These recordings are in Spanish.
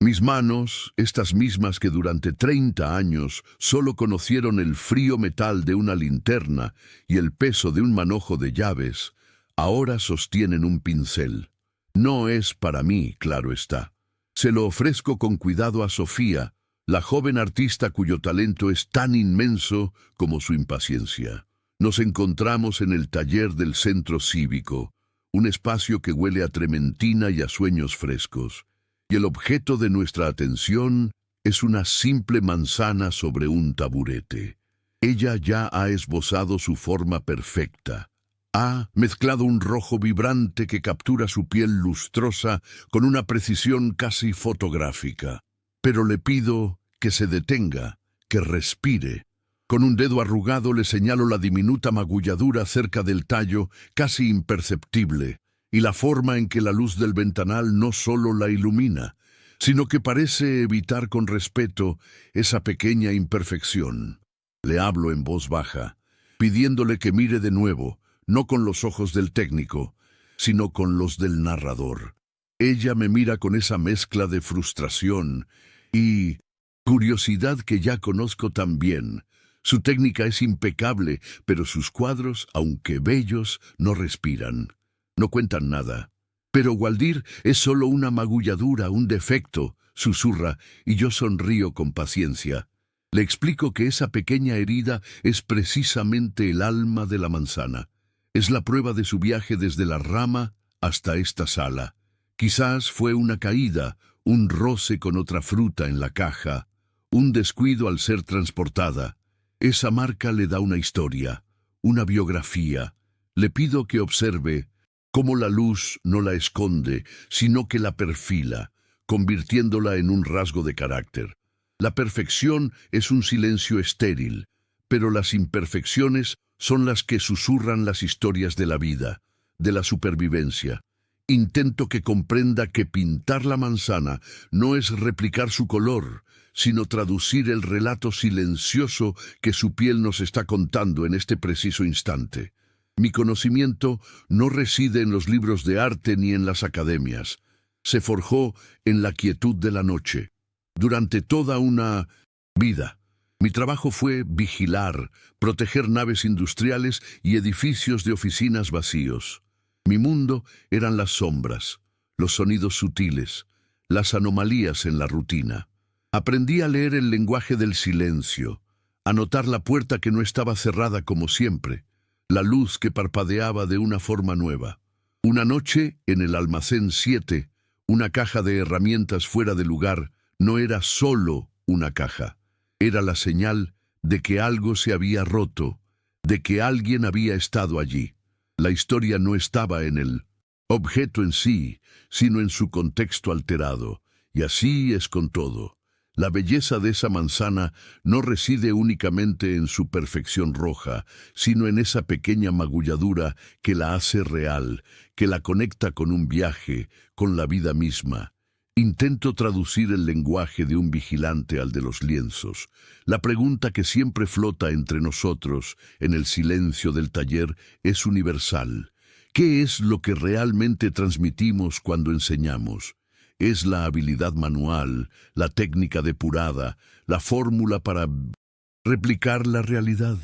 Mis manos, estas mismas que durante 30 años solo conocieron el frío metal de una linterna y el peso de un manojo de llaves, ahora sostienen un pincel. No es para mí, claro está. Se lo ofrezco con cuidado a Sofía, la joven artista cuyo talento es tan inmenso como su impaciencia. Nos encontramos en el taller del centro cívico, un espacio que huele a trementina y a sueños frescos. Y el objeto de nuestra atención es una simple manzana sobre un taburete. Ella ya ha esbozado su forma perfecta. Ha mezclado un rojo vibrante que captura su piel lustrosa con una precisión casi fotográfica. Pero le pido que se detenga, que respire. Con un dedo arrugado le señalo la diminuta magulladura cerca del tallo, casi imperceptible, y la forma en que la luz del ventanal no solo la ilumina, sino que parece evitar con respeto esa pequeña imperfección. Le hablo en voz baja, pidiéndole que mire de nuevo, no con los ojos del técnico, sino con los del narrador. Ella me mira con esa mezcla de frustración y curiosidad que ya conozco tan bien. Su técnica es impecable, pero sus cuadros, aunque bellos, no respiran. No cuentan nada. Pero Waldir es solo una magulladura, un defecto, susurra, y yo sonrío con paciencia. Le explico que esa pequeña herida es precisamente el alma de la manzana. Es la prueba de su viaje desde la rama hasta esta sala. Quizás fue una caída, un roce con otra fruta en la caja, un descuido al ser transportada. Esa marca le da una historia, una biografía. Le pido que observe cómo la luz no la esconde, sino que la perfila, convirtiéndola en un rasgo de carácter. La perfección es un silencio estéril, pero las imperfecciones son las que susurran las historias de la vida, de la supervivencia. Intento que comprenda que pintar la manzana no es replicar su color, sino traducir el relato silencioso que su piel nos está contando en este preciso instante. Mi conocimiento no reside en los libros de arte ni en las academias. Se forjó en la quietud de la noche. Durante toda una vida, mi trabajo fue vigilar, proteger naves industriales y edificios de oficinas vacíos. Mi mundo eran las sombras, los sonidos sutiles, las anomalías en la rutina. Aprendí a leer el lenguaje del silencio, a notar la puerta que no estaba cerrada como siempre, la luz que parpadeaba de una forma nueva. Una noche, en el almacén 7, una caja de herramientas fuera de lugar no era solo una caja. Era la señal de que algo se había roto, de que alguien había estado allí. La historia no estaba en el objeto en sí, sino en su contexto alterado. Y así es con todo. La belleza de esa manzana no reside únicamente en su perfección roja, sino en esa pequeña magulladura que la hace real, que la conecta con un viaje, con la vida misma. Intento traducir el lenguaje de un vigilante al de los lienzos. La pregunta que siempre flota entre nosotros, en el silencio del taller, es universal. ¿Qué es lo que realmente transmitimos cuando enseñamos? ¿Es la habilidad manual, la técnica depurada, la fórmula para replicar la realidad?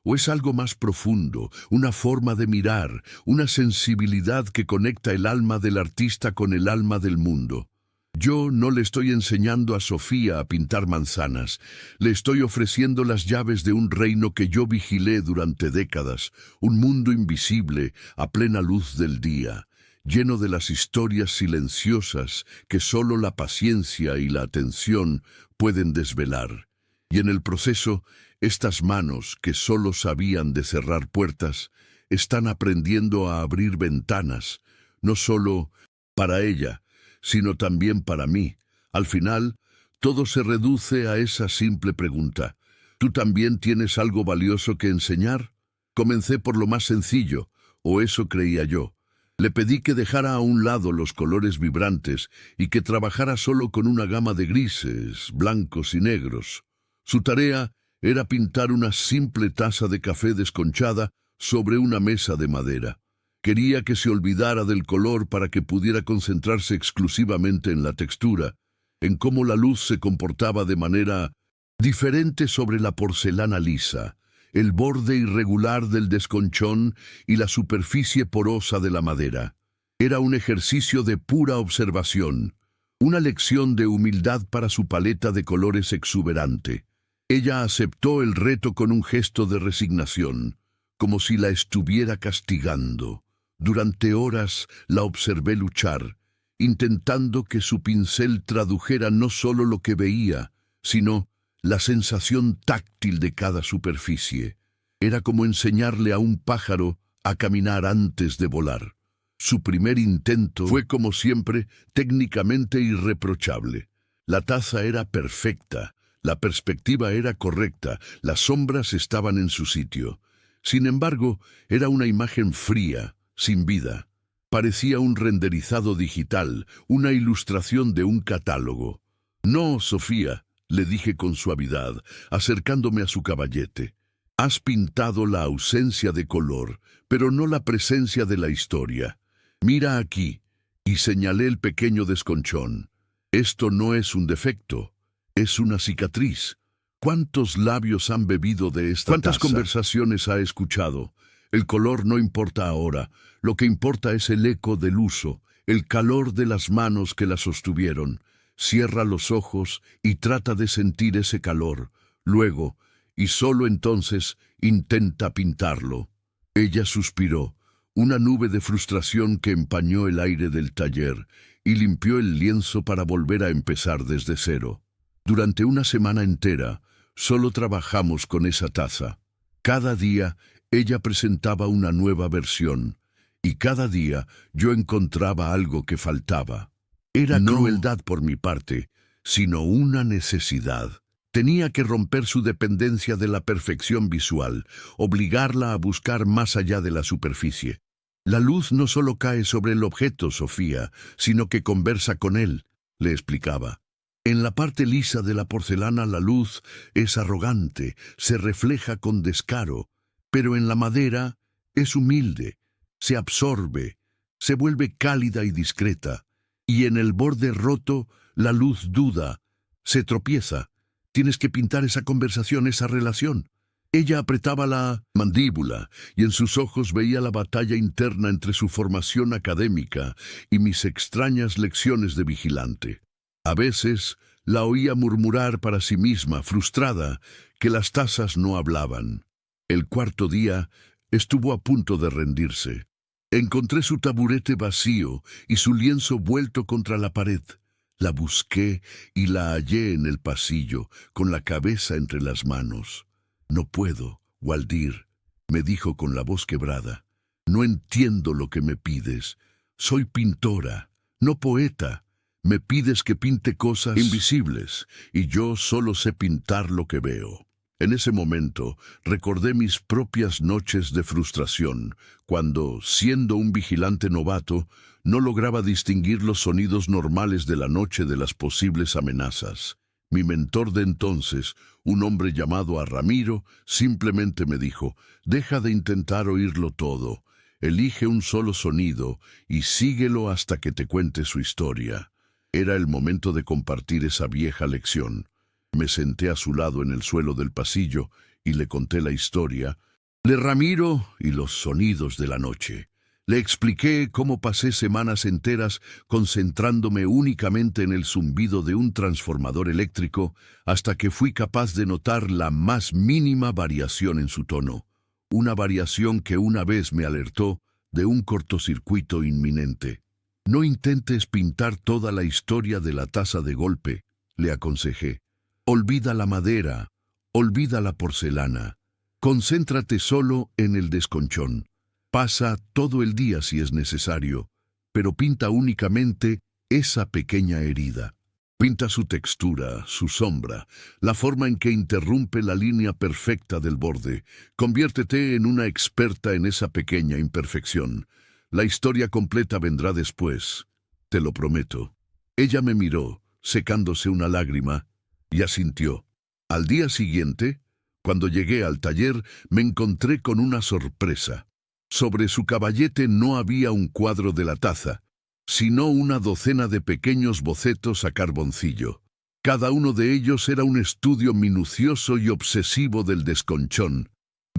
¿O es algo más profundo, una forma de mirar, una sensibilidad que conecta el alma del artista con el alma del mundo? Yo no le estoy enseñando a Sofía a pintar manzanas, le estoy ofreciendo las llaves de un reino que yo vigilé durante décadas, un mundo invisible a plena luz del día, lleno de las historias silenciosas que solo la paciencia y la atención pueden desvelar. Y en el proceso, estas manos que solo sabían de cerrar puertas, están aprendiendo a abrir ventanas, no solo para ella, sino también para mí. Al final, todo se reduce a esa simple pregunta. ¿Tú también tienes algo valioso que enseñar? Comencé por lo más sencillo, o eso creía yo. Le pedí que dejara a un lado los colores vibrantes y que trabajara solo con una gama de grises, blancos y negros. Su tarea era pintar una simple taza de café desconchada sobre una mesa de madera. Quería que se olvidara del color para que pudiera concentrarse exclusivamente en la textura, en cómo la luz se comportaba de manera diferente sobre la porcelana lisa, el borde irregular del desconchón y la superficie porosa de la madera. Era un ejercicio de pura observación, una lección de humildad para su paleta de colores exuberante. Ella aceptó el reto con un gesto de resignación, como si la estuviera castigando. Durante horas la observé luchar, intentando que su pincel tradujera no solo lo que veía, sino la sensación táctil de cada superficie. Era como enseñarle a un pájaro a caminar antes de volar. Su primer intento fue, como siempre, técnicamente irreprochable. La taza era perfecta, la perspectiva era correcta, las sombras estaban en su sitio. Sin embargo, era una imagen fría, sin vida. Parecía un renderizado digital, una ilustración de un catálogo. «No, Sofía», le dije con suavidad, acercándome a su caballete. «Has pintado la ausencia de color, pero no la presencia de la historia. Mira aquí», y señalé el pequeño desconchón. «Esto no es un defecto, es una cicatriz. ¿Cuántos labios han bebido de esta ¿Cuántas taza? Conversaciones ha escuchado? El color no importa ahora, lo que importa es el eco del uso, el calor de las manos que la sostuvieron. Cierra los ojos y trata de sentir ese calor. Luego, y solo entonces, intenta pintarlo». Ella suspiró, una nube de frustración que empañó el aire del taller, y limpió el lienzo para volver a empezar desde cero. Durante una semana entera, solo trabajamos con esa taza. Cada día, ella presentaba una nueva versión, y cada día yo encontraba algo que faltaba. Era No crueldad por mi parte, sino una necesidad. Tenía que romper su dependencia de la perfección visual, obligarla a buscar más allá de la superficie. La luz no solo cae sobre el objeto, Sofía, sino que conversa con él, le explicaba. En la parte lisa de la porcelana la luz es arrogante, se refleja con descaro, pero en la madera es humilde, se absorbe, se vuelve cálida y discreta, y en el borde roto la luz duda, se tropieza. Tienes que pintar esa conversación, esa relación. Ella apretaba la mandíbula y en sus ojos veía la batalla interna entre su formación académica y mis extrañas lecciones de vigilante. A veces la oía murmurar para sí misma, frustrada, que las tazas no hablaban. El cuarto día estuvo a punto de rendirse. Encontré su taburete vacío y su lienzo vuelto contra la pared. La busqué y la hallé en el pasillo, con la cabeza entre las manos. «No puedo, Waldir», me dijo con la voz quebrada. «No entiendo lo que me pides. Soy pintora, no poeta. Me pides que pinte cosas invisibles, y yo solo sé pintar lo que veo». En ese momento recordé mis propias noches de frustración, cuando, siendo un vigilante novato, no lograba distinguir los sonidos normales de la noche de las posibles amenazas. Mi mentor de entonces, un hombre llamado Ramiro, simplemente me dijo: «Deja de intentar oírlo todo, elige un solo sonido y síguelo hasta que te cuente su historia». Era el momento de compartir esa vieja lección. Me senté a su lado en el suelo del pasillo y le conté la historia de Ramiro y los sonidos de la noche. Le expliqué cómo pasé semanas enteras concentrándome únicamente en el zumbido de un transformador eléctrico hasta que fui capaz de notar la más mínima variación en su tono, una variación que una vez me alertó de un cortocircuito inminente. «No intentes pintar toda la historia de la taza de golpe», le aconsejé. «Olvida la madera, olvida la porcelana. Concéntrate solo en el desconchón. Pasa todo el día si es necesario, pero pinta únicamente esa pequeña herida. Pinta su textura, su sombra, la forma en que interrumpe la línea perfecta del borde. Conviértete en una experta en esa pequeña imperfección. La historia completa vendrá después, te lo prometo». Ella me miró, secándose una lágrima, y asintió. Al día siguiente, cuando llegué al taller, me encontré con una sorpresa. Sobre su caballete no había un cuadro de la taza, sino una docena de pequeños bocetos a carboncillo. Cada uno de ellos era un estudio minucioso y obsesivo del desconchón,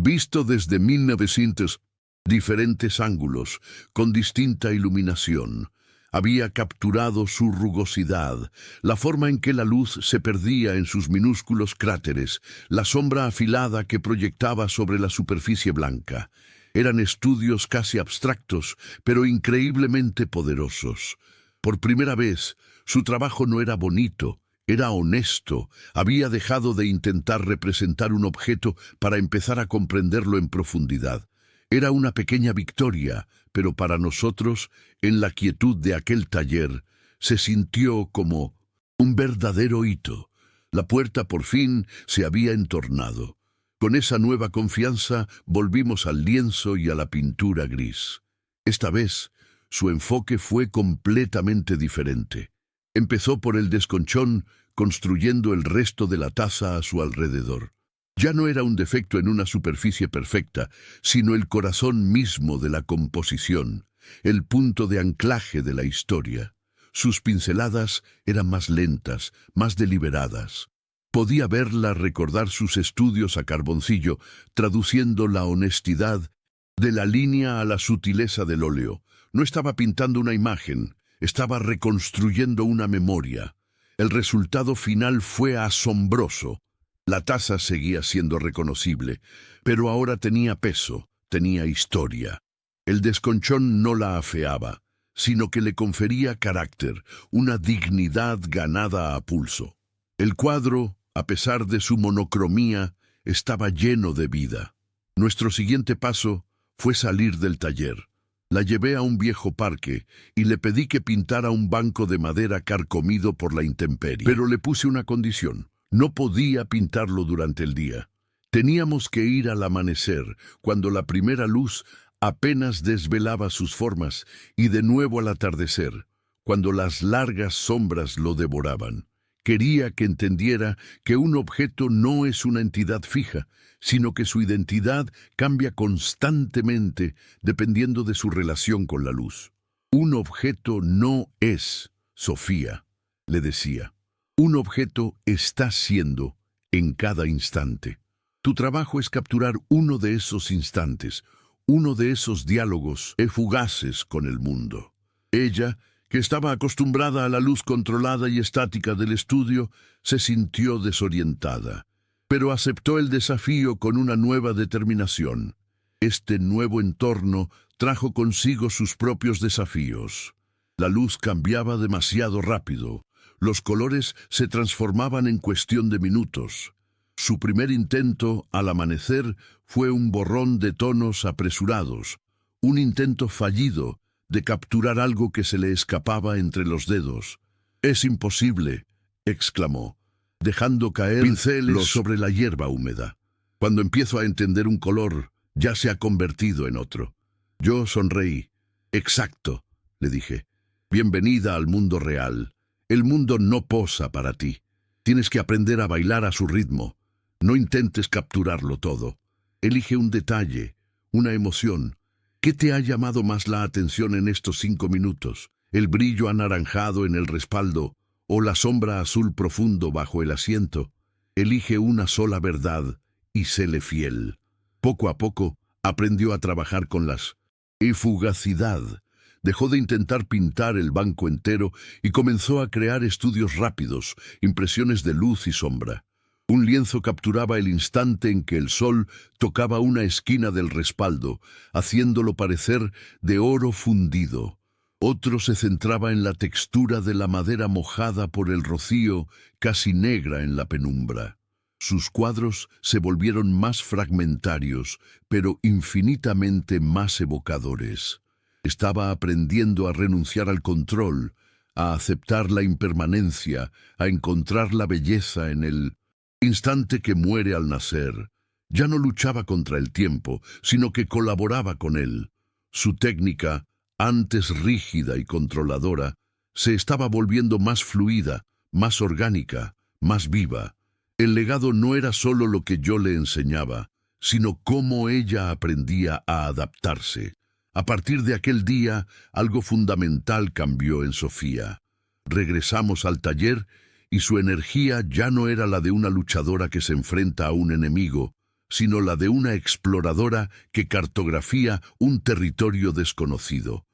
visto desde 1900 diferentes ángulos, con distinta iluminación. Había capturado su rugosidad, la forma en que la luz se perdía en sus minúsculos cráteres, la sombra afilada que proyectaba sobre la superficie blanca. Eran estudios casi abstractos, pero increíblemente poderosos. Por primera vez, su trabajo no era bonito, era honesto. Había dejado de intentar representar un objeto para empezar a comprenderlo en profundidad. Era una pequeña victoria, pero para nosotros, en la quietud de aquel taller, se sintió como un verdadero hito. La puerta por fin se había entornado. Con esa nueva confianza volvimos al lienzo y a la pintura gris. Esta vez, su enfoque fue completamente diferente. Empezó por el desconchón, construyendo el resto de la taza a su alrededor. Ya no era un defecto en una superficie perfecta, sino el corazón mismo de la composición, el punto de anclaje de la historia. Sus pinceladas eran más lentas, más deliberadas. Podía verla recordar sus estudios a carboncillo, traduciendo la honestidad de la línea a la sutileza del óleo. No estaba pintando una imagen, estaba reconstruyendo una memoria. El resultado final fue asombroso. La taza seguía siendo reconocible, pero ahora tenía peso, tenía historia. El desconchón no la afeaba, sino que le confería carácter, una dignidad ganada a pulso. El cuadro, a pesar de su monocromía, estaba lleno de vida. Nuestro siguiente paso fue salir del taller. La llevé a un viejo parque y le pedí que pintara un banco de madera carcomido por la intemperie. Pero le puse una condición. No podía pintarlo durante el día. Teníamos que ir al amanecer, cuando la primera luz apenas desvelaba sus formas, y de nuevo al atardecer, cuando las largas sombras lo devoraban. Quería que entendiera que un objeto no es una entidad fija, sino que su identidad cambia constantemente dependiendo de su relación con la luz. Un objeto no es Sofía, le decía. Un objeto está siendo en cada instante. Tu trabajo es capturar uno de esos instantes, uno de esos diálogos fugaces con el mundo. Ella, que estaba acostumbrada a la luz controlada y estática del estudio, se sintió desorientada, pero aceptó el desafío con una nueva determinación. Este nuevo entorno trajo consigo sus propios desafíos. La luz cambiaba demasiado rápido. Los colores se transformaban en cuestión de minutos. Su primer intento, al amanecer, fue un borrón de tonos apresurados, un intento fallido de capturar algo que se le escapaba entre los dedos. «Es imposible», exclamó, dejando caer pinceles sobre la hierba húmeda. «Cuando empiezo a entender un color, ya se ha convertido en otro». Yo sonreí. «Exacto», le dije. «Bienvenida al mundo real. El mundo no posa para ti. Tienes que aprender a bailar a su ritmo. No intentes capturarlo todo. Elige un detalle, una emoción. ¿Qué te ha llamado más la atención en estos 5 minutos? ¿El brillo anaranjado en el respaldo o la sombra azul profundo bajo el asiento? Elige una sola verdad y séle fiel». Poco a poco aprendió a trabajar con las fugacidad. Dejó de intentar pintar el banco entero y comenzó a crear estudios rápidos, impresiones de luz y sombra. Un lienzo capturaba el instante en que el sol tocaba una esquina del respaldo, haciéndolo parecer de oro fundido. Otro se centraba en la textura de la madera mojada por el rocío, casi negra en la penumbra. Sus cuadros se volvieron más fragmentarios, pero infinitamente más evocadores. Estaba aprendiendo a renunciar al control, a aceptar la impermanencia, a encontrar la belleza en el instante que muere al nacer. Ya no luchaba contra el tiempo, sino que colaboraba con él. Su técnica, antes rígida y controladora, se estaba volviendo más fluida, más orgánica, más viva. El legado no era solo lo que yo le enseñaba, sino cómo ella aprendía a adaptarse. A partir de aquel día, algo fundamental cambió en Sofía. Regresamos al taller y su energía ya no era la de una luchadora que se enfrenta a un enemigo, sino la de una exploradora que cartografía un territorio desconocido.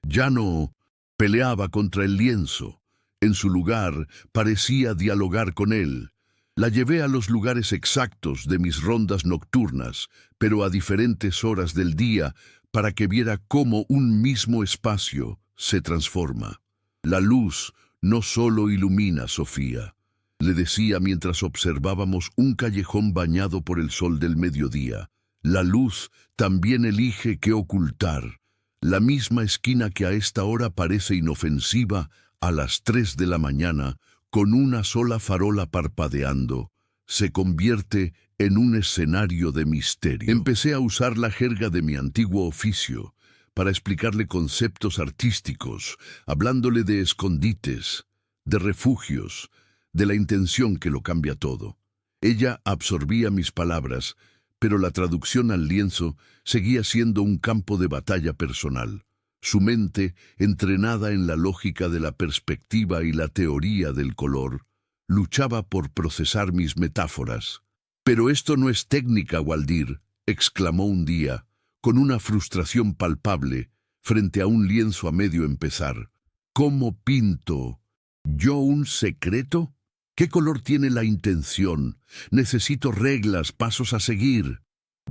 Ya no peleaba contra el lienzo. En su lugar, parecía dialogar con él. La llevé a los lugares exactos de mis rondas nocturnas, pero a diferentes horas del día, para que viera cómo un mismo espacio se transforma. La luz no solo ilumina, Sofía, le decía mientras observábamos un callejón bañado por el sol del mediodía. La luz también elige qué ocultar. La misma esquina que a esta hora parece inofensiva, a las 3 de la mañana, con una sola farola parpadeando, se convierte en un escenario de misterio. Empecé a usar la jerga de mi antiguo oficio para explicarle conceptos artísticos, hablándole de escondites, de refugios, de la intención que lo cambia todo. Ella absorbía mis palabras, pero la traducción al lienzo seguía siendo un campo de batalla personal. Su mente, entrenada en la lógica de la perspectiva y la teoría del color, luchaba por procesar mis metáforas. «Pero esto no es técnica, Waldir», exclamó un día, con una frustración palpable, frente a un lienzo a medio empezar. «¿Cómo pinto yo un secreto? ¿Qué color tiene la intención? Necesito reglas, pasos a seguir».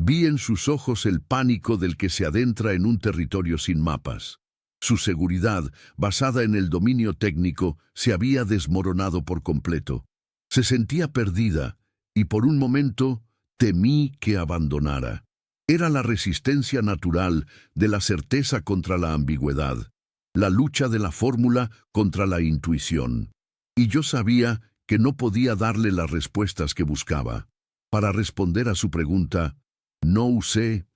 Vi en sus ojos el pánico del que se adentra en un territorio sin mapas. Su seguridad, basada en el dominio técnico, se había desmoronado por completo. Se sentía perdida, y por un momento temí que abandonara. Era la resistencia natural de la certeza contra la ambigüedad, la lucha de la fórmula contra la intuición. Y yo sabía que no podía darle las respuestas que buscaba. Para responder a su pregunta, no usé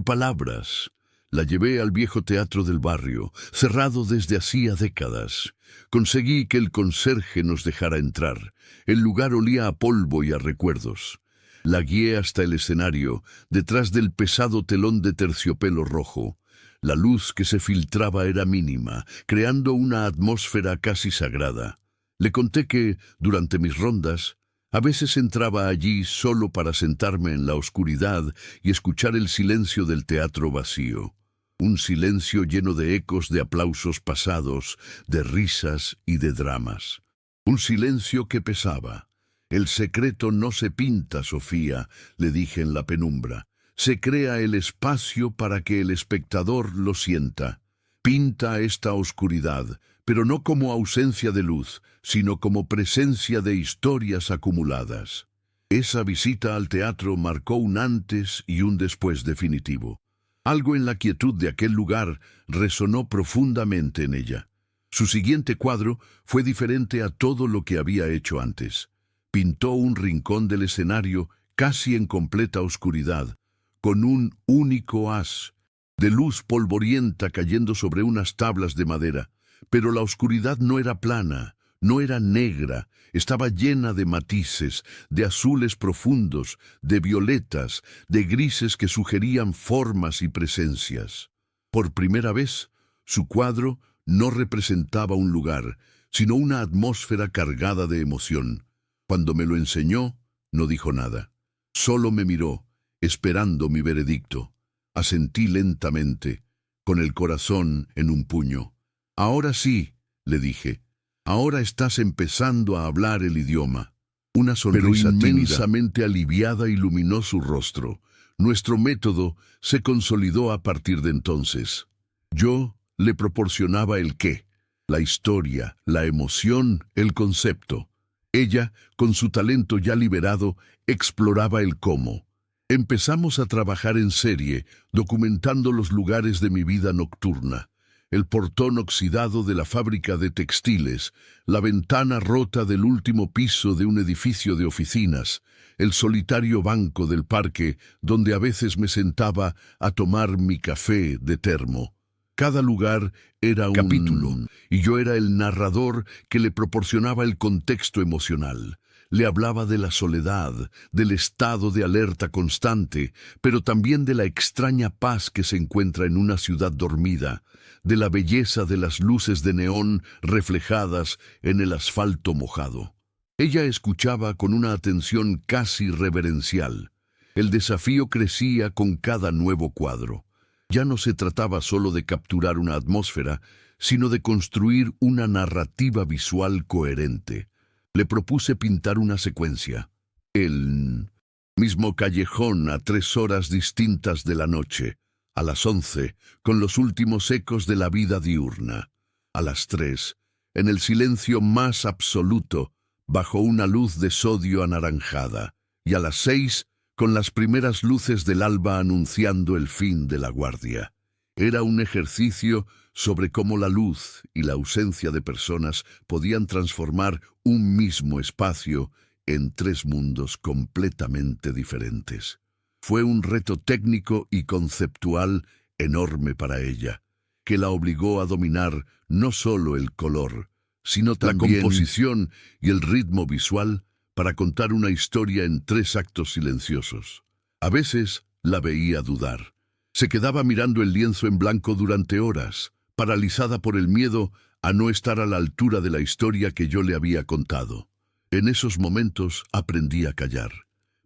palabras. La llevé al viejo teatro del barrio, cerrado desde hacía décadas. Conseguí que el conserje nos dejara entrar. El lugar olía a polvo y a recuerdos. La guié hasta el escenario, detrás del pesado telón de terciopelo rojo. La luz que se filtraba era mínima, creando una atmósfera casi sagrada. Le conté que, durante mis rondas, a veces entraba allí solo para sentarme en la oscuridad y escuchar el silencio del teatro vacío. Un silencio lleno de ecos de aplausos pasados, de risas y de dramas. Un silencio que pesaba. «El secreto no se pinta, Sofía», le dije en la penumbra. «Se crea el espacio para que el espectador lo sienta. Pinta esta oscuridad, pero no como ausencia de luz, sino como presencia de historias acumuladas». Esa visita al teatro marcó un antes y un después definitivo. Algo en la quietud de aquel lugar resonó profundamente en ella. Su siguiente cuadro fue diferente a todo lo que había hecho antes. Pintó un rincón del escenario casi en completa oscuridad, con un único haz de luz polvorienta cayendo sobre unas tablas de madera. Pero la oscuridad no era plana, no era negra, estaba llena de matices, de azules profundos, de violetas, de grises que sugerían formas y presencias. Por primera vez, su cuadro no representaba un lugar, sino una atmósfera cargada de emoción. Cuando me lo enseñó, no dijo nada. Solo me miró, esperando mi veredicto. Asentí lentamente, con el corazón en un puño. «Ahora sí», le dije, «ahora estás empezando a hablar el idioma». Una sonrisa inmensamente aliviada iluminó su rostro. Nuestro método se consolidó a partir de entonces. Yo le proporcionaba el qué, la historia, la emoción, el concepto. Ella, con su talento ya liberado, exploraba el cómo. Empezamos a trabajar en serie, documentando los lugares de mi vida nocturna. El portón oxidado de la fábrica de textiles, la ventana rota del último piso de un edificio de oficinas, el solitario banco del parque donde a veces me sentaba a tomar mi café de termo. Cada lugar era un capítulo, y yo era el narrador que le proporcionaba el contexto emocional. Le hablaba de la soledad, del estado de alerta constante, pero también de la extraña paz que se encuentra en una ciudad dormida, de la belleza de las luces de neón reflejadas en el asfalto mojado. Ella escuchaba con una atención casi reverencial. El desafío crecía con cada nuevo cuadro. Ya no se trataba solo de capturar una atmósfera, sino de construir una narrativa visual coherente. Le propuse pintar una secuencia. El mismo callejón a 3 horas distintas de la noche. A las 11, con los últimos ecos de la vida diurna. A las 3, en el silencio más absoluto, bajo una luz de sodio anaranjada. Y a las 6, con las primeras luces del alba anunciando el fin de la guardia. Era un ejercicio sobre cómo la luz y la ausencia de personas podían transformar un mismo espacio en 3 mundos completamente diferentes. Fue un reto técnico y conceptual enorme para ella, que la obligó a dominar no solo el color, sino también la composición y el ritmo visual para contar una historia en 3 actos silenciosos. A veces la veía dudar. Se quedaba mirando el lienzo en blanco durante horas, paralizada por el miedo a no estar a la altura de la historia que yo le había contado. En esos momentos aprendí a callar.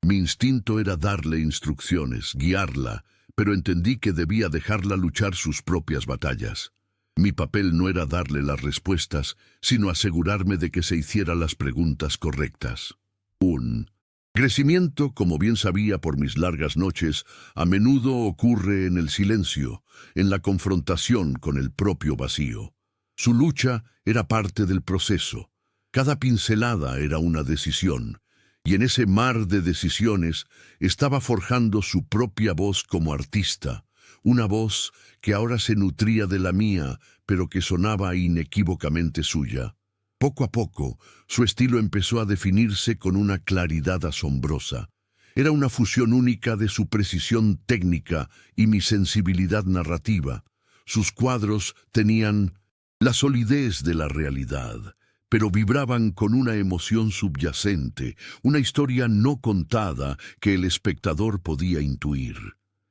Mi instinto era darle instrucciones, guiarla, pero entendí que debía dejarla luchar sus propias batallas. Mi papel no era darle las respuestas, sino asegurarme de que se hiciera las preguntas correctas. Un crecimiento, como bien sabía por mis largas noches, a menudo ocurre en el silencio, en la confrontación con el propio vacío. Su lucha era parte del proceso. Cada pincelada era una decisión, y en ese mar de decisiones estaba forjando su propia voz como artista, una voz que ahora se nutría de la mía, pero que sonaba inequívocamente suya. Poco a poco, su estilo empezó a definirse con una claridad asombrosa. Era una fusión única de su precisión técnica y mi sensibilidad narrativa. Sus cuadros tenían la solidez de la realidad, pero vibraban con una emoción subyacente, una historia no contada que el espectador podía intuir.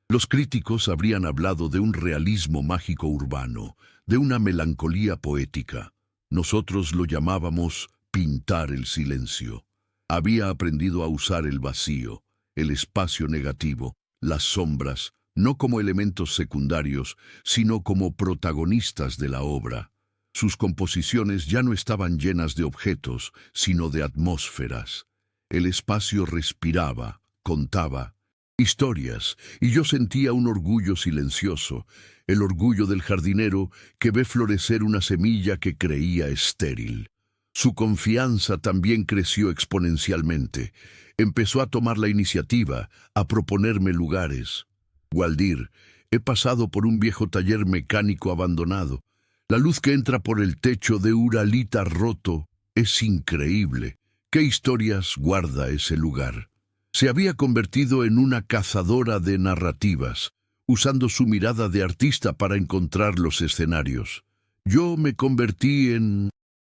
Los críticos habrían hablado de un realismo mágico urbano, de una melancolía poética. Nosotros lo llamábamos pintar el silencio. Había aprendido a usar el vacío, el espacio negativo, las sombras, no como elementos secundarios, sino como protagonistas de la obra. Sus composiciones ya no estaban llenas de objetos, sino de atmósferas. El espacio respiraba, contaba historias, y yo sentía un orgullo silencioso, el orgullo del jardinero que ve florecer una semilla que creía estéril. Su confianza también creció exponencialmente. Empezó a tomar la iniciativa, a proponerme lugares. Waldir, he pasado por un viejo taller mecánico abandonado. La luz que entra por el techo de Uralita roto es increíble. ¿Qué historias guarda ese lugar? Se había convertido en una cazadora de narrativas, usando su mirada de artista para encontrar los escenarios. Yo me convertí en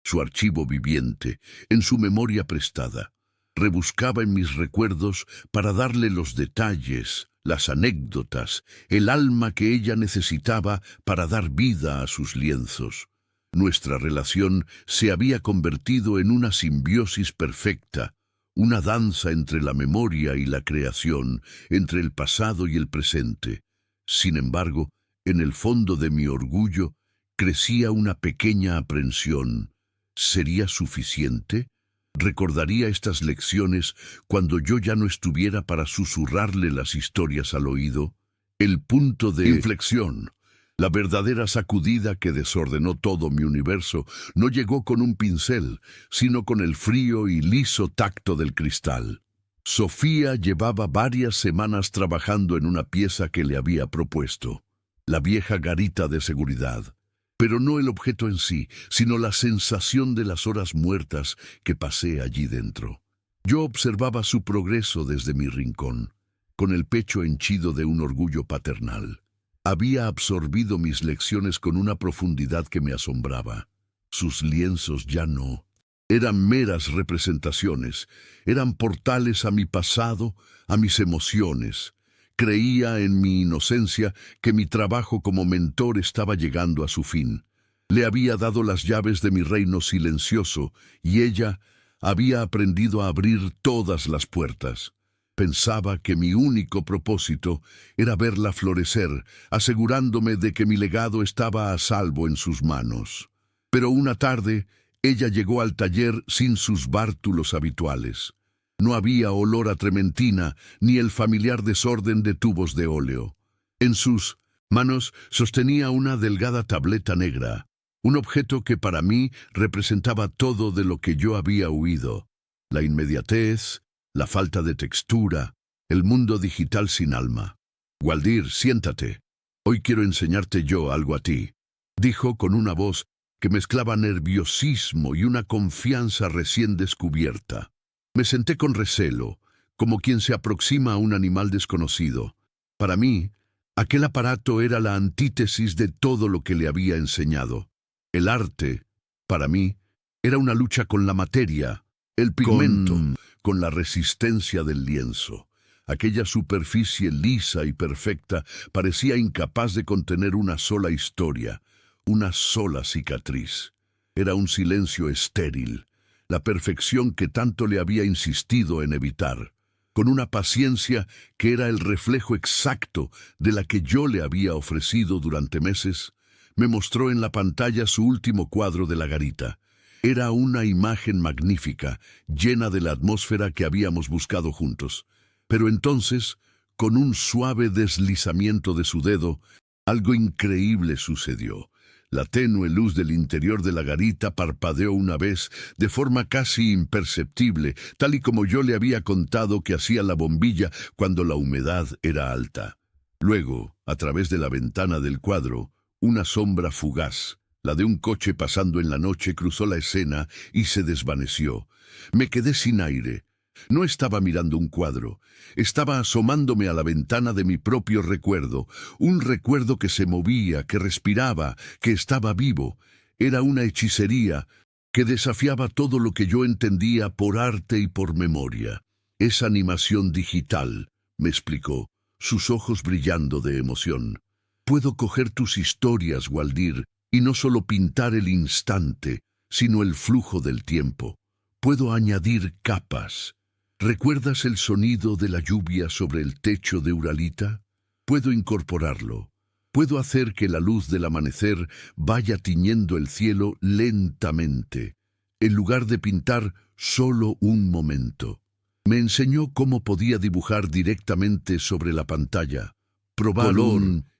su archivo viviente, en su memoria prestada. Rebuscaba en mis recuerdos para darle los detalles, las anécdotas, el alma que ella necesitaba para dar vida a sus lienzos. Nuestra relación se había convertido en una simbiosis perfecta, una danza entre la memoria y la creación, entre el pasado y el presente. Sin embargo, en el fondo de mi orgullo crecía una pequeña aprensión. ¿Sería suficiente? ¿Recordaría estas lecciones cuando yo ya no estuviera para susurrarle las historias al oído? El punto de inflexión, la verdadera sacudida que desordenó todo mi universo, no llegó con un pincel, sino con el frío y liso tacto del cristal. Sofía llevaba varias semanas trabajando en una pieza que le había propuesto, la vieja garita de seguridad. Pero no el objeto en sí, sino la sensación de las horas muertas que pasé allí dentro. Yo observaba su progreso desde mi rincón, con el pecho henchido de un orgullo paternal. Había absorbido mis lecciones con una profundidad que me asombraba. Sus lienzos ya no Eran meras representaciones, eran portales a mi pasado, a mis emociones. Creía en mi inocencia que mi trabajo como mentor estaba llegando a su fin. Le había dado las llaves de mi reino silencioso y ella había aprendido a abrir todas las puertas. Pensaba que mi único propósito era verla florecer, asegurándome de que mi legado estaba a salvo en sus manos. Pero una tarde, ella llegó al taller sin sus bártulos habituales. No había olor a trementina ni el familiar desorden de tubos de óleo. En sus manos sostenía una delgada tableta negra, un objeto que para mí representaba todo de lo que yo había huido: la inmediatez, la falta de textura, el mundo digital sin alma. «Waldir, siéntate. Hoy quiero enseñarte yo algo a ti», dijo con una voz que mezclaba nerviosismo y una confianza recién descubierta. Me senté con recelo, como quien se aproxima a un animal desconocido. Para mí, aquel aparato era la antítesis de todo lo que le había enseñado. El arte, para mí, era una lucha con la materia, el pigmento, con la resistencia del lienzo. Aquella superficie lisa y perfecta parecía incapaz de contener una sola historia, una sola cicatriz. Era un silencio estéril, la perfección que tanto le había insistido en evitar, con una paciencia que era el reflejo exacto de la que yo le había ofrecido durante meses. Me mostró en la pantalla su último cuadro de la garita. Era una imagen magnífica, llena de la atmósfera que habíamos buscado juntos. Pero entonces, con un suave deslizamiento de su dedo, algo increíble sucedió. La tenue luz del interior de la garita parpadeó una vez, de forma casi imperceptible, tal y como yo le había contado que hacía la bombilla cuando la humedad era alta. Luego, a través de la ventana del cuadro, una sombra fugaz, la de un coche pasando en la noche, cruzó la escena y se desvaneció. Me quedé sin aire. No estaba mirando un cuadro, estaba asomándome a la ventana de mi propio recuerdo, un recuerdo que se movía, que respiraba, que estaba vivo. Era una hechicería que desafiaba todo lo que yo entendía por arte y por memoria. «Es animación digital», me explicó, sus ojos brillando de emoción. «Puedo coger tus historias, Waldir, y no solo pintar el instante, sino el flujo del tiempo. Puedo añadir capas. ¿Recuerdas el sonido de la lluvia sobre el techo de Uralita? Puedo incorporarlo. Puedo hacer que la luz del amanecer vaya tiñendo el cielo lentamente, en lugar de pintar solo un momento. Me enseñó cómo podía dibujar directamente sobre la pantalla, probar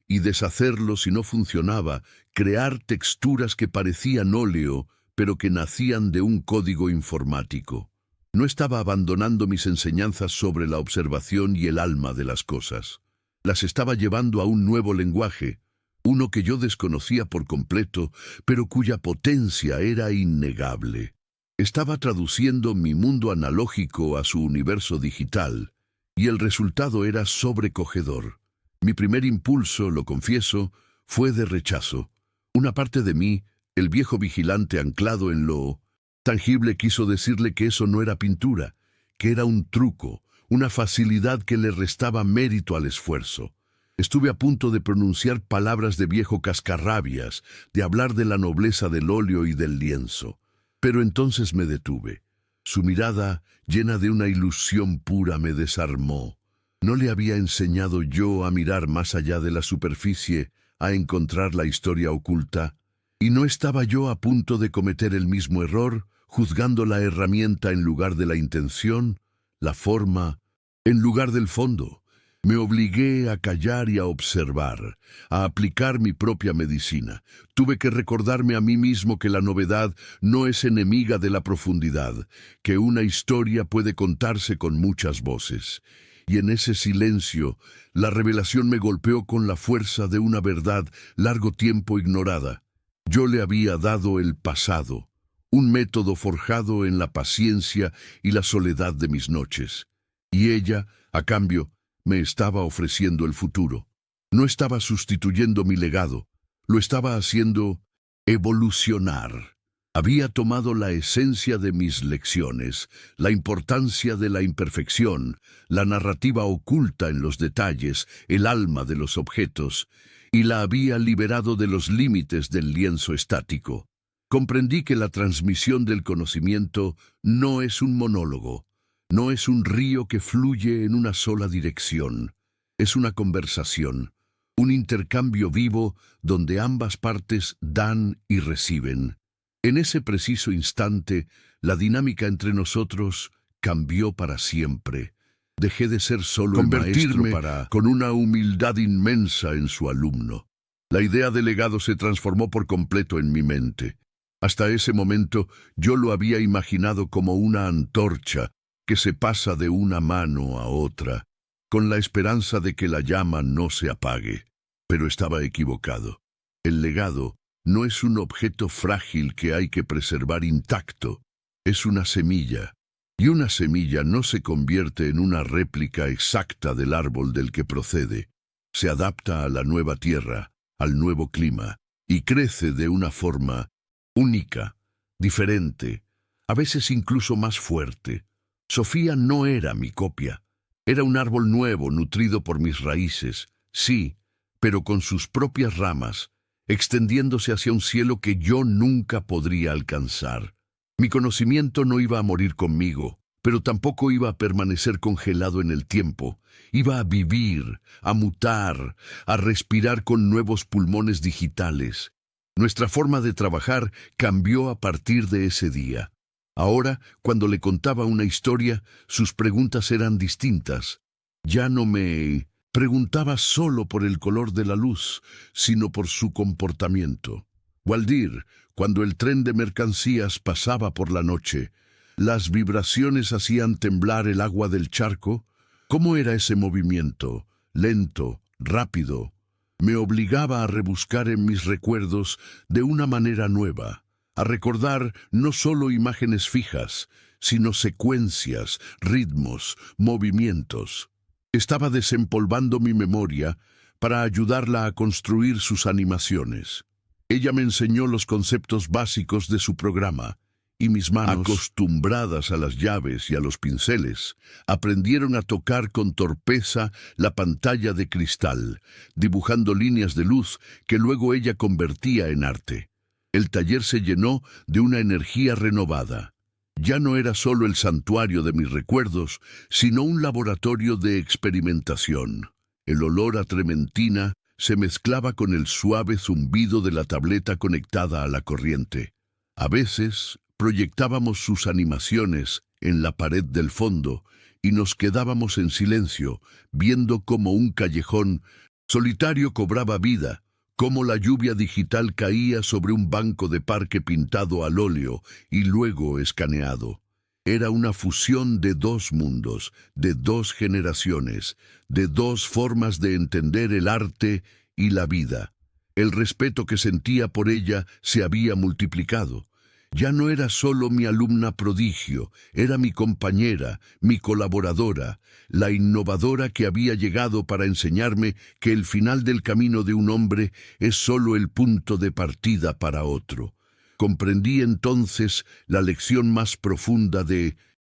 y deshacerlo si no funcionaba, crear texturas que parecían óleo, pero que nacían de un código informático. No estaba abandonando mis enseñanzas sobre la observación y el alma de las cosas. Las estaba llevando a un nuevo lenguaje, uno que yo desconocía por completo, pero cuya potencia era innegable. Estaba traduciendo mi mundo analógico a su universo digital, y el resultado era sobrecogedor. Mi primer impulso, lo confieso, fue de rechazo. Una parte de mí, el viejo vigilante anclado en lo tangible, quiso decirle que eso no era pintura, que era un truco, una facilidad que le restaba mérito al esfuerzo. Estuve a punto de pronunciar palabras de viejo cascarrabias, de hablar de la nobleza del óleo y del lienzo. Pero entonces me detuve. Su mirada, llena de una ilusión pura, me desarmó. ¿No le había enseñado yo a mirar más allá de la superficie, a encontrar la historia oculta? ¿Y no estaba yo a punto de cometer el mismo error, juzgando la herramienta en lugar de la intención, la forma en lugar del fondo? Me obligué a callar y a observar, a aplicar mi propia medicina. Tuve que recordarme a mí mismo que la novedad no es enemiga de la profundidad, que una historia puede contarse con muchas voces. Y en ese silencio, la revelación me golpeó con la fuerza de una verdad largo tiempo ignorada. Yo le había dado el pasado, un método forjado en la paciencia y la soledad de mis noches. Y ella, a cambio, me estaba ofreciendo el futuro. No estaba sustituyendo mi legado, lo estaba haciendo evolucionar. Había tomado la esencia de mis lecciones, la importancia de la imperfección, la narrativa oculta en los detalles, el alma de los objetos, y la había liberado de los límites del lienzo estático. Comprendí que la transmisión del conocimiento no es un monólogo, no es un río que fluye en una sola dirección. Es una conversación, un intercambio vivo donde ambas partes dan y reciben. En ese preciso instante, la dinámica entre nosotros cambió para siempre. Dejé de ser solo el maestro con una humildad inmensa en su alumno. La idea del legado se transformó por completo en mi mente. Hasta ese momento yo lo había imaginado como una antorcha que se pasa de una mano a otra, con la esperanza de que la llama no se apague. Pero estaba equivocado. El legado no es un objeto frágil que hay que preservar intacto. Es una semilla. Y una semilla no se convierte en una réplica exacta del árbol del que procede. Se adapta a la nueva tierra, al nuevo clima, y crece de una forma única, diferente, a veces incluso más fuerte. Sofía no era mi copia. Era un árbol nuevo, nutrido por mis raíces, sí, pero con sus propias ramas, extendiéndose hacia un cielo que yo nunca podría alcanzar. Mi conocimiento no iba a morir conmigo, pero tampoco iba a permanecer congelado en el tiempo. Iba a vivir, a mutar, a respirar con nuevos pulmones digitales. Nuestra forma de trabajar cambió a partir de ese día. Ahora, cuando le contaba una historia, sus preguntas eran distintas. Ya no me preguntaba solo por el color de la luz, sino por su comportamiento. Waldir, cuando el tren de mercancías pasaba por la noche, las vibraciones hacían temblar el agua del charco. ¿Cómo era ese movimiento? Lento, rápido. Me obligaba a rebuscar en mis recuerdos de una manera nueva, a recordar no solo imágenes fijas, sino secuencias, ritmos, movimientos. Estaba desempolvando mi memoria para ayudarla a construir sus animaciones. Ella me enseñó los conceptos básicos de su programa, y mis manos, acostumbradas a las llaves y a los pinceles, aprendieron a tocar con torpeza la pantalla de cristal, dibujando líneas de luz que luego ella convertía en arte. El taller se llenó de una energía renovada. Ya no era solo el santuario de mis recuerdos, sino un laboratorio de experimentación. El olor a trementina se mezclaba con el suave zumbido de la tableta conectada a la corriente. A veces proyectábamos sus animaciones en la pared del fondo y nos quedábamos en silencio, viendo cómo un callejón solitario cobraba vida, cómo la lluvia digital caía sobre un banco de parque pintado al óleo y luego escaneado. Era una fusión de dos mundos, de dos generaciones, de dos formas de entender el arte y la vida. El respeto que sentía por ella se había multiplicado. Ya no era solo mi alumna prodigio, era mi compañera, mi colaboradora, la innovadora que había llegado para enseñarme que el final del camino de un hombre es solo el punto de partida para otro. Comprendí entonces la lección más profunda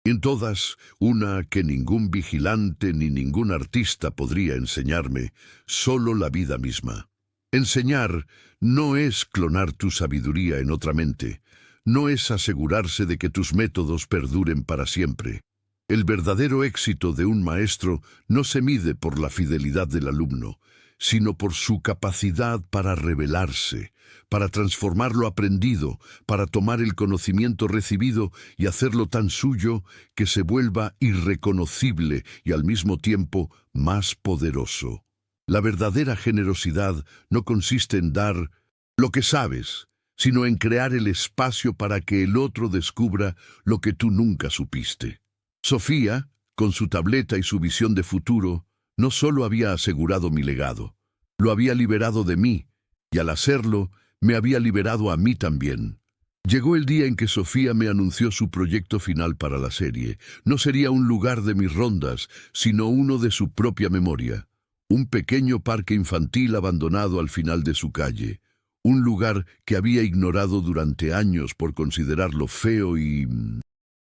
en todas, una que ningún vigilante ni ningún artista podría enseñarme, solo la vida misma. Enseñar no es clonar tu sabiduría en otra mente. No es asegurarse de que tus métodos perduren para siempre. El verdadero éxito de un maestro no se mide por la fidelidad del alumno, sino por su capacidad para revelarse, para transformar lo aprendido, para tomar el conocimiento recibido y hacerlo tan suyo que se vuelva irreconocible y al mismo tiempo más poderoso. La verdadera generosidad no consiste en dar lo que sabes, sino en crear el espacio para que el otro descubra lo que tú nunca supiste. Sofía, con su tableta y su visión de futuro, no solo había asegurado mi legado, lo había liberado de mí, y al hacerlo, me había liberado a mí también. Llegó el día en que Sofía me anunció su proyecto final para la serie. No sería un lugar de mis rondas, sino uno de su propia memoria. Un pequeño parque infantil abandonado al final de su calle. un lugar que había ignorado durante años por considerarlo feo y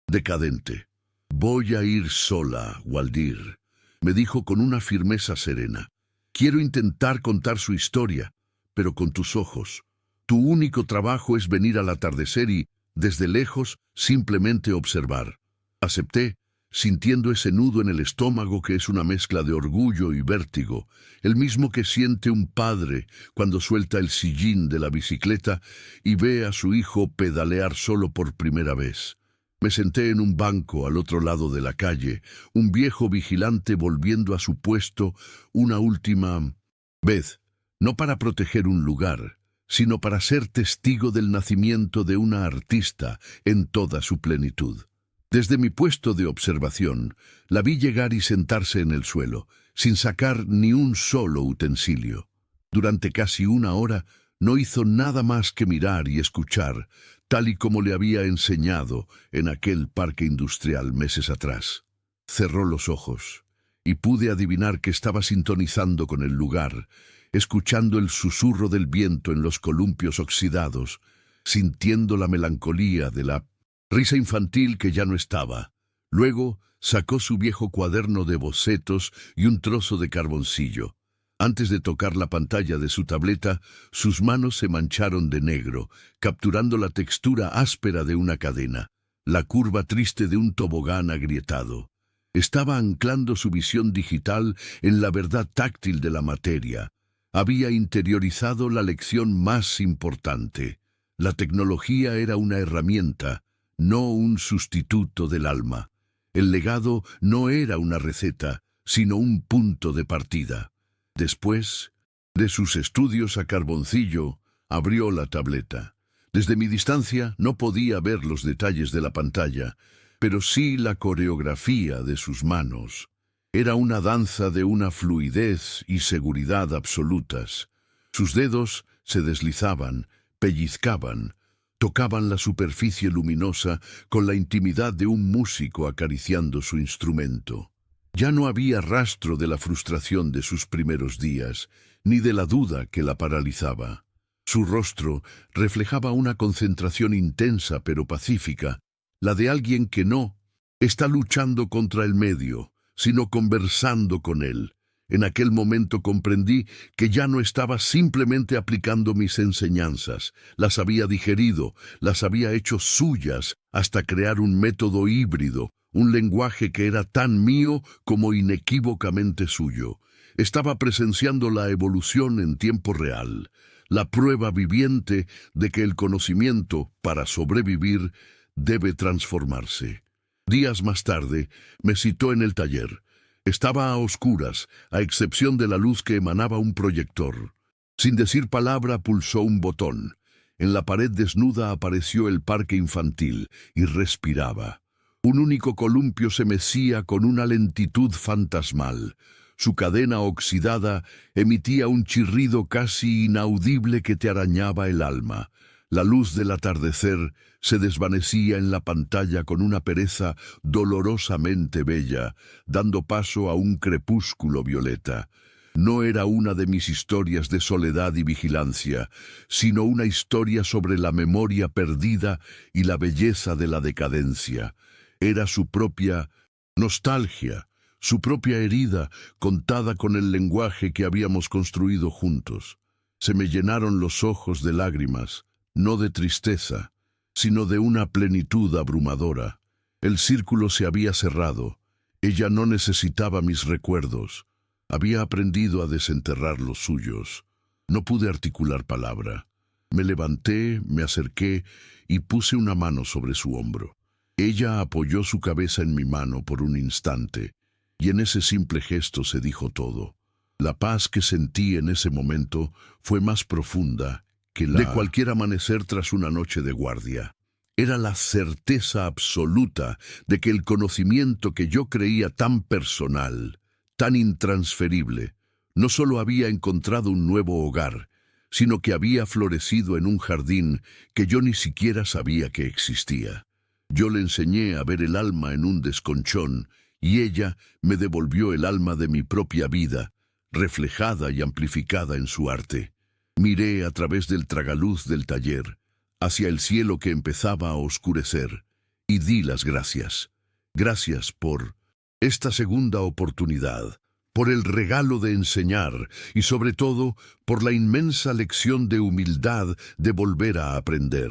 decadente. «Voy a ir sola, Waldir», me dijo con una firmeza serena. «Quiero intentar contar su historia, pero con tus ojos. Tu único trabajo es venir al atardecer y, desde lejos, simplemente observar». Acepté, sintiendo ese nudo en el estómago que es una mezcla de orgullo y vértigo, el mismo que siente un padre cuando suelta el sillín de la bicicleta y ve a su hijo pedalear solo por primera vez. Me senté en un banco al otro lado de la calle, un viejo vigilante volviendo a su puesto una última vez, no para proteger un lugar, sino para ser testigo del nacimiento de una artista en toda su plenitud. Desde mi puesto de observación, la vi llegar y sentarse en el suelo, sin sacar ni un solo utensilio. Durante casi una hora no hizo nada más que mirar y escuchar, tal y como le había enseñado en aquel parque industrial meses atrás. Cerró los ojos, y pude adivinar que estaba sintonizando con el lugar, escuchando el susurro del viento en los columpios oxidados, sintiendo la melancolía de la risa infantil que ya no estaba. Luego sacó su viejo cuaderno de bocetos y un trozo de carboncillo. Antes de tocar la pantalla de su tableta, sus manos se mancharon de negro, capturando la textura áspera de una cadena, la curva triste de un tobogán agrietado. Estaba anclando su visión digital en la verdad táctil de la materia. Había interiorizado la lección más importante. La tecnología era una herramienta, no un sustituto del alma. El legado no era una receta, sino un punto de partida. Después de sus estudios a carboncillo, abrió la tableta. Desde mi distancia no podía ver los detalles de la pantalla, pero sí la coreografía de sus manos. Era una danza de una fluidez y seguridad absolutas. Sus dedos se deslizaban, pellizcaban, tocaban la superficie luminosa con la intimidad de un músico acariciando su instrumento. Ya no había rastro de la frustración de sus primeros días, ni de la duda que la paralizaba. Su rostro reflejaba una concentración intensa pero pacífica, la de alguien que no está luchando contra el medio, sino conversando con él. En aquel momento comprendí que ya no estaba simplemente aplicando mis enseñanzas, las había digerido, las había hecho suyas hasta crear un método híbrido, un lenguaje que era tan mío como inequívocamente suyo. Estaba presenciando la evolución en tiempo real, la prueba viviente de que el conocimiento, para sobrevivir, debe transformarse. Días más tarde, me citó en el taller. Estaba a oscuras, a excepción de la luz que emanaba un proyector. Sin decir palabra, pulsó un botón. En la pared desnuda apareció el parque infantil y respiraba. Un único columpio se mecía con una lentitud fantasmal. Su cadena oxidada emitía un chirrido casi inaudible que te arañaba el alma. La luz del atardecer se desvanecía en la pantalla con una pereza dolorosamente bella, dando paso a un crepúsculo violeta. No era una de mis historias de soledad y vigilancia, sino una historia sobre la memoria perdida y la belleza de la decadencia. Era su propia nostalgia, su propia herida, contada con el lenguaje que habíamos construido juntos. Se me llenaron los ojos de lágrimas, no de tristeza, sino de una plenitud abrumadora. El círculo se había cerrado. Ella no necesitaba mis recuerdos. Había aprendido a desenterrar los suyos. No pude articular palabra. Me levanté, me acerqué y puse una mano sobre su hombro. Ella apoyó su cabeza en mi mano por un instante, y en ese simple gesto se dijo todo. La paz que sentí en ese momento fue más profunda que la de cualquier amanecer tras una noche de guardia. Era la certeza absoluta de que el conocimiento que yo creía tan personal, tan intransferible, no solo había encontrado un nuevo hogar, sino que había florecido en un jardín que yo ni siquiera sabía que existía. Yo le enseñé a ver el alma en un desconchón, y ella me devolvió el alma de mi propia vida, reflejada y amplificada en su arte. Miré a través del tragaluz del taller, hacia el cielo que empezaba a oscurecer, y di las gracias. Gracias por esta segunda oportunidad, por el regalo de enseñar y sobre todo por la inmensa lección de humildad de volver a aprender.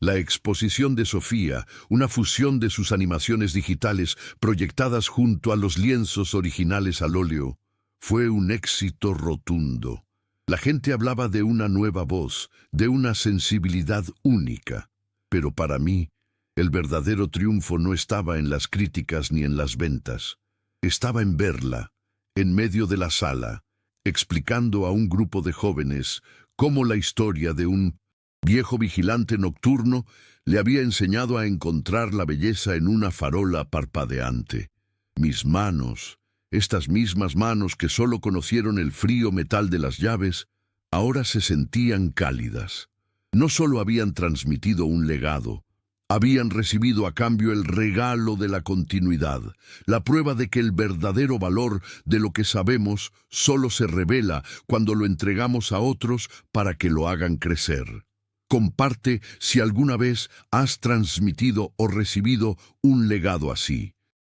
La exposición de Sofía, una fusión de sus animaciones digitales proyectadas junto a los lienzos originales al óleo, fue un éxito rotundo. La gente hablaba de una nueva voz, de una sensibilidad única. Pero para mí, el verdadero triunfo no estaba en las críticas ni en las ventas. Estaba en verla, en medio de la sala, explicando a un grupo de jóvenes cómo la historia de un viejo vigilante nocturno le había enseñado a encontrar la belleza en una farola parpadeante. Mis manos, estas mismas manos que solo conocieron el frío metal de las llaves, ahora se sentían cálidas. No solo habían transmitido un legado, habían recibido a cambio el regalo de la continuidad, la prueba de que el verdadero valor de lo que sabemos solo se revela cuando lo entregamos a otros para que lo hagan crecer. Comparte si alguna vez has transmitido o recibido un legado así.